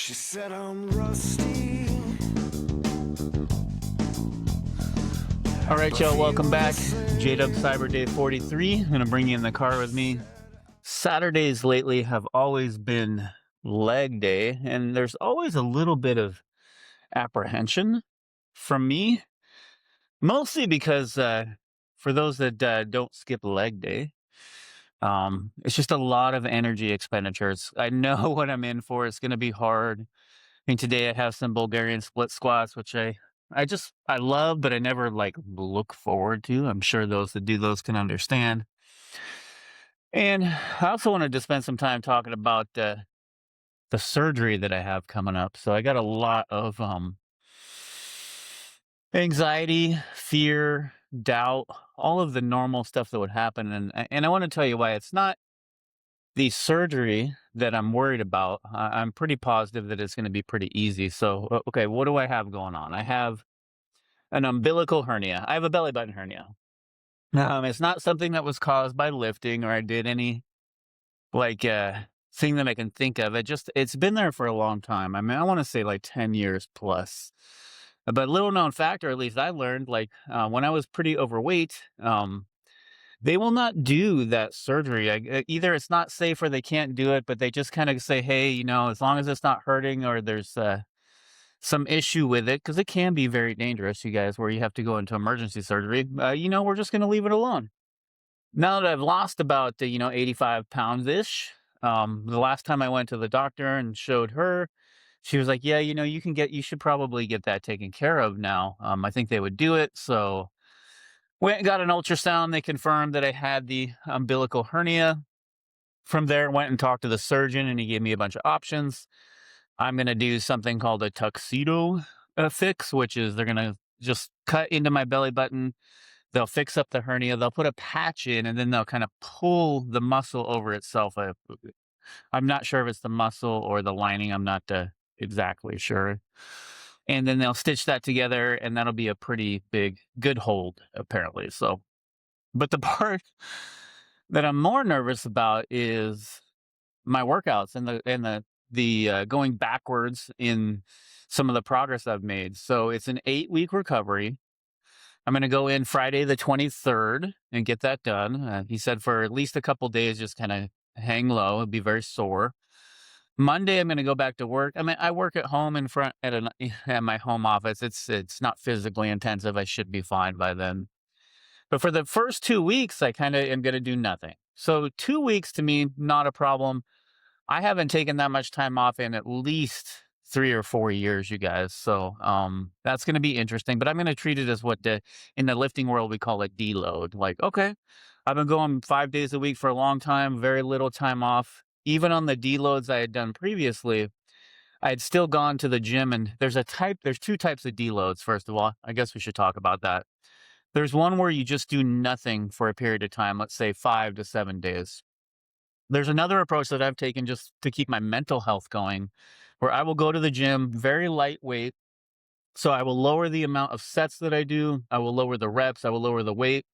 She said I'm rusty. All right, But y'all, welcome feel the back. same. J-Dub Cyber Day 43. I'm going to bring you in the car with me. Saturdays lately have always been leg day, and there's always a little bit of apprehension from me, mostly because for those that don't skip leg day, it's just a lot of energy expenditures. I know what I'm in for. It's going to be hard. I think today I have some Bulgarian split squats, which I love, but I never like look forward to. I'm sure those that do those can understand. And I also wanted to spend some time talking about the surgery that I have coming up. So I got a lot of anxiety, fear, doubt, all of the normal stuff that would happen. And I want to tell you why it's not the surgery that I'm worried about. I'm pretty positive that it's going to be pretty easy. So, okay, what do I have going on? I have an umbilical hernia. I have a belly button hernia. It's not something that was caused by lifting or I did any like thing that I can think of. It's been there for a long time. I mean, I want to say like 10 years plus. But little known fact, or at least I learned, like when I was pretty overweight, they will not do that surgery. Either it's not safe or they can't do it, but they just kind of say, hey, as long as it's not hurting or there's some issue with it, because it can be very dangerous, you guys, where you have to go into emergency surgery, we're just going to leave it alone. Now that I've lost about, 85 pounds ish, the last time I went to the doctor and showed her, she was like, yeah, you should probably get that taken care of now. I think they would do it. So went and got an ultrasound. They confirmed that I had the umbilical hernia. From there, went and talked to the surgeon, and he gave me a bunch of options. I'm going to do something called a tuxedo fix, which is they're going to just cut into my belly button. They'll fix up the hernia. They'll put a patch in, and then they'll kind of pull the muscle over itself. I'm not sure if it's the muscle or the lining. I'm not exactly sure. And then they'll stitch that together, and that'll be a pretty big, good hold, apparently. So, but the part that I'm more nervous about is my workouts and the going backwards in some of the progress I've made. So it's an 8-week recovery. I'm going to go in Friday the 23rd and get that done. He said for at least a couple days, just kind of hang low. It'll be very sore. Monday, I'm going to go back to work. I mean, I work at home in front at my home office. It's not physically intensive. I should be fine by then. But for the first 2 weeks, I kind of am going to do nothing. So 2 weeks to me, not a problem. I haven't taken that much time off in at least 3 or 4 years, you guys. So that's going to be interesting. But I'm going to treat it as in the lifting world we call it deload. Like, okay, I've been going 5 days a week for a long time, very little time off. Even on the deloads I had done previously, I had still gone to the gym. And there's two types of deloads. First of all, I guess we should talk about that. There's one where you just do nothing for a period of time, let's say 5 to 7 days. There's another approach that I've taken just to keep my mental health going, where I will go to the gym very lightweight. So I will lower the amount of sets that I do. I will lower the reps. I will lower the weight.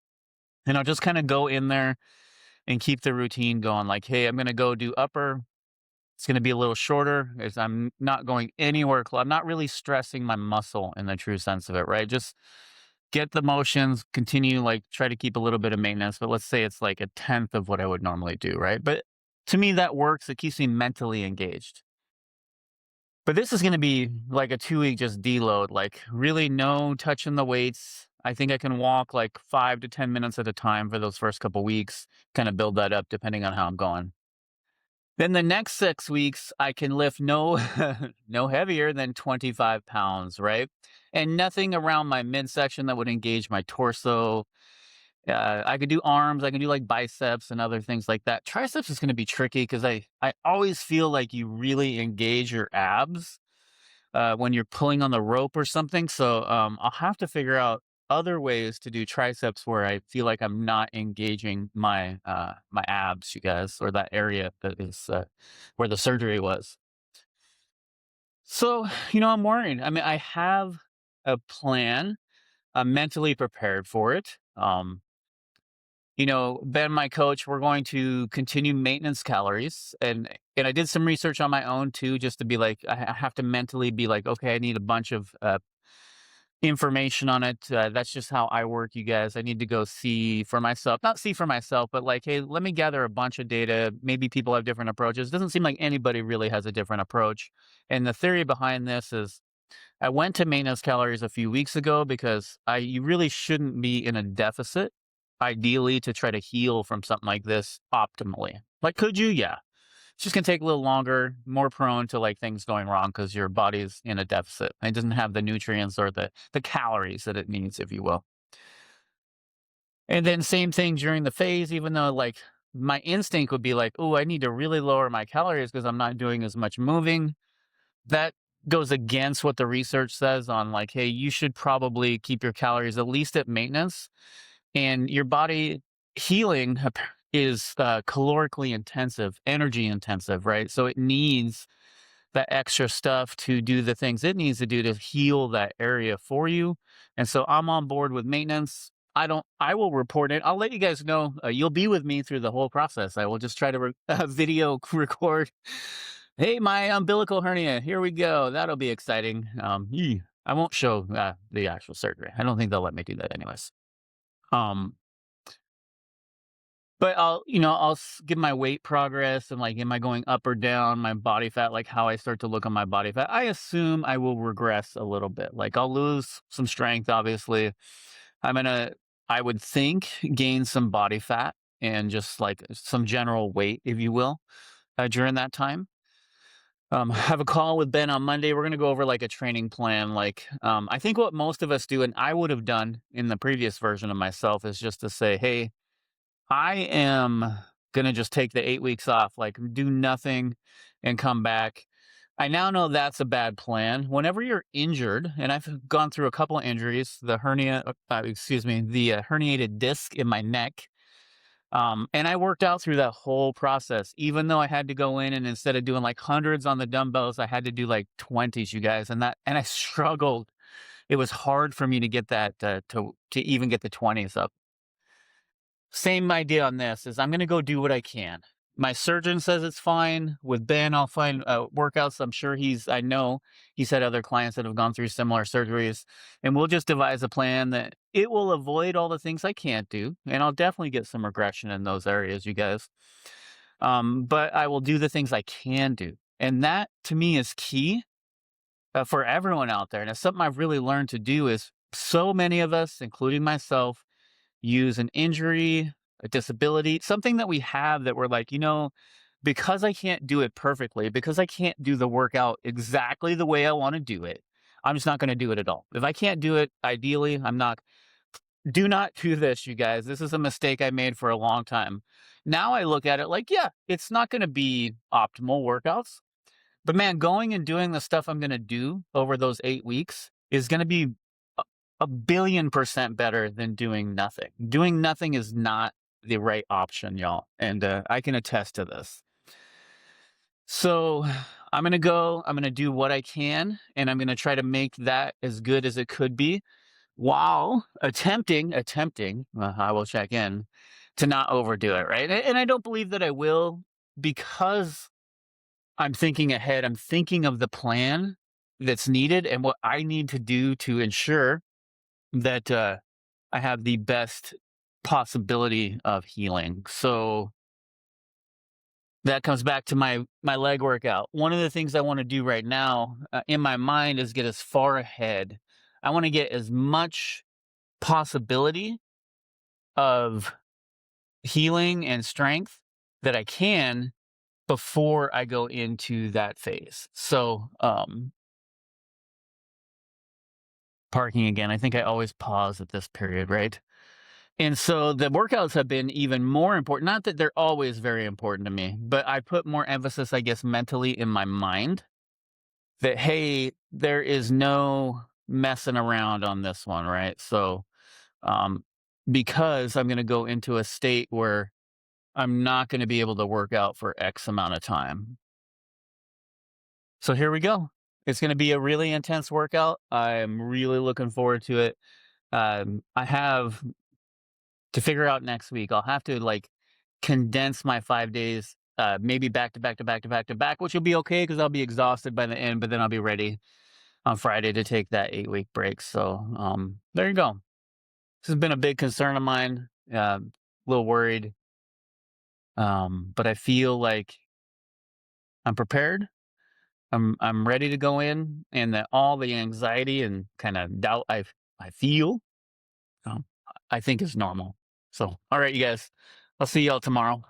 And I'll just kind of go in there and keep the routine going. Like, hey, I'm going to go do upper. It's going to be a little shorter as I'm not going anywhere close. I'm not really stressing my muscle in the true sense of it, right? Just get the motions, continue, like try to keep a little bit of maintenance, but let's say it's like a tenth of what I would normally do, right? But to me, that works. It keeps me mentally engaged. But this is going to be like a 2 week just deload, like really no touching the weights. I think I can walk like 5 to 10 minutes at a time for those first couple weeks, kind of build that up depending on how I'm going. Then the next 6 weeks, I can lift no no heavier than 25 pounds, right? And nothing around my midsection that would engage my torso. I could do arms, I can do like biceps and other things like that. Triceps is going to be tricky because I always feel like you really engage your abs when you're pulling on the rope or something. So I'll have to figure out other ways to do triceps where I feel like I'm not engaging my abs, you guys, or that area that is where the surgery was. So I'm worried. I mean, I have a plan. I'm mentally prepared for it. Ben, my coach, we're going to continue maintenance calories, and And I did some research on my own too, just to be like, I have to mentally be like, okay, I need a bunch of information on it. That's just how I work, you guys. I need to go see for myself, not see for myself, but like, hey, let me gather a bunch of data. Maybe people have different approaches. Doesn't seem like anybody really has a different approach. And the theory behind this is I went to maintenance calories a few weeks ago because you really shouldn't be in a deficit, ideally, to try to heal from something like this optimally. Like, could you? Yeah. It's just gonna take a little longer, more prone to like things going wrong because your body's in a deficit. It doesn't have the nutrients or the calories that it needs, if you will. And then same thing during the phase, even though like my instinct would be like, oh, I need to really lower my calories because I'm not doing as much moving. That goes against what the research says on like, hey, you should probably keep your calories at least at maintenance. And your body healing is calorically intensive, energy intensive, right? So it needs that extra stuff to do the things it needs to do to heal that area for you. And so I'm on board with maintenance. I will report it. I'll let you guys know. You'll be with me through the whole process. I will just try to video record. Hey, my umbilical hernia. Here we go. That'll be exciting. I won't show the actual surgery. I don't think they'll let me do that anyways. Um, but I'll give my weight progress and like, am I going up or down? My body fat, like how I start to look on my body fat. I assume I will regress a little bit. Like I'll lose some strength, obviously. I'm gonna, I would think, gain some body fat and just like some general weight, if you will, during that time. Have a call with Ben on Monday. We're gonna go over like a training plan. Like, I think what most of us do, and I would have done in the previous version of myself, is just to say, hey, I am gonna just take the 8 weeks off, like, do nothing and come back. I now know that's a bad plan. Whenever you're injured, and I've gone through a couple of injuries, the hernia, excuse me, the herniated disc in my neck, and I worked out through that whole process, even though I had to go in and instead of doing like hundreds on the dumbbells, I had to do like 20s, you guys, and I struggled. It was hard for me to get that to even get the 20s up. Same idea on this is I'm gonna go do what I can. My surgeon says it's fine. With Ben, I'll find workouts. I know he's had other clients that have gone through similar surgeries, and we'll just devise a plan that it will avoid all the things I can't do, and I'll definitely get some regression in those areas, you guys. But I will do the things I can do, and that to me is key for everyone out there. And it's something I've really learned to do. Is so many of us, including myself, use an injury, a disability, something that we have that we're like, because I can't do it perfectly, because I can't do the workout exactly the way I want to do it, I'm just not going to do it at all. If I can't do it ideally, I'm not. Do not do this, you guys. This is a mistake I made for a long time. Now I look at it like, yeah, it's not going to be optimal workouts, but man, going and doing the stuff I'm gonna do over those 8 weeks is gonna be a billion% better than doing nothing. Doing nothing is not the right option, y'all, and, I can attest to this. So, I'm gonna do what I can, and I'm gonna try to make that as good as it could be while attempting, I will check in, to not overdo it, right? And I don't believe that I will because I'm thinking ahead. I'm thinking of the plan that's needed and what I need to do to ensure that I have the best possibility of healing. So that comes back to my leg workout. One of the things I want to do right now in my mind is get as far ahead. I want to get as much possibility of healing and strength that I can before I go into that phase. So, parking again. I think I always pause at this period, right? And so the workouts have been even more important. Not that they're always very important to me, but I put more emphasis, I guess, mentally in my mind that, hey, there is no messing around on this one, right? So, um, because I'm going to go into a state where I'm not going to be able to work out for X amount of time. So here we go. It's going to be a really intense workout. I'm really looking forward to it. I have to figure out next week. I'll have to like condense my 5 days maybe back to back to back to back to back, which will be okay because I'll be exhausted by the end, but then I'll be ready on Friday to take that 8 week break. So there you go. This has been a big concern of mine. A little worried, but I feel like I'm prepared. I'm ready to go in, and that all the anxiety and kind of doubt I feel, um, I think is normal. So, all right, you guys, I'll see y'all tomorrow.